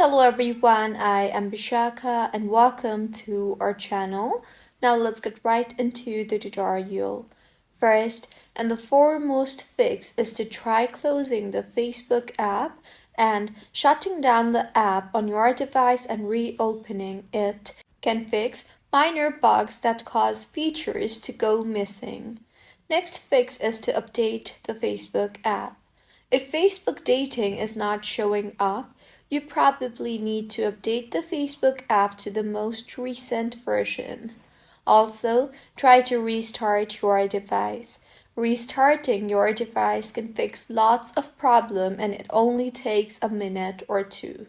Hello everyone, I am Bishaka and welcome to our channel. Now let's get right into the tutorial. First, and the foremost fix is to try closing the Facebook app and shutting down the app on your device and reopening it can fix minor bugs that cause features to go missing. Next fix is to update the Facebook app. If Facebook dating is not showing up, you probably need to update the Facebook app to the most recent version. Also, try to restart your device. Restarting your device can fix lots of problems and it only takes a minute or two.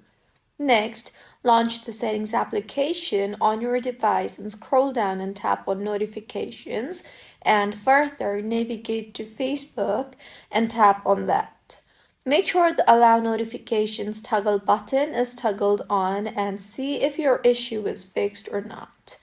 Next, launch the Settings application on your device and scroll down and tap on Notifications, and further navigate to Facebook and tap on that. Make sure the Allow Notifications toggle button is toggled on and see if your issue is fixed or not.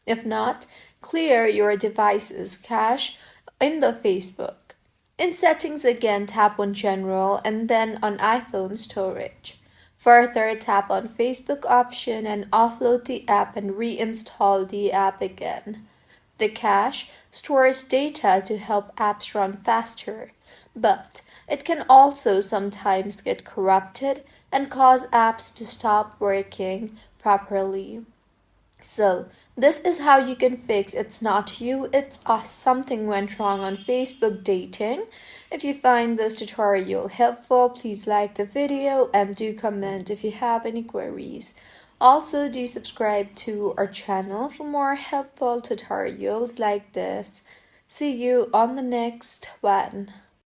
If not, clear your device's cache in the Facebook. In Settings again, tap on General and then on iPhone Storage. Further, tap on Facebook option and offload the app and reinstall the app again. The cache stores data to help apps run faster, but it can also sometimes get corrupted and cause apps to stop working properly. So, this is how you can fix it's not you, it's us. Something went wrong on Facebook dating. If you find this tutorial helpful, please like the video and do comment if you have any queries. Also, do subscribe to our channel for more helpful tutorials like this. See you on the next one.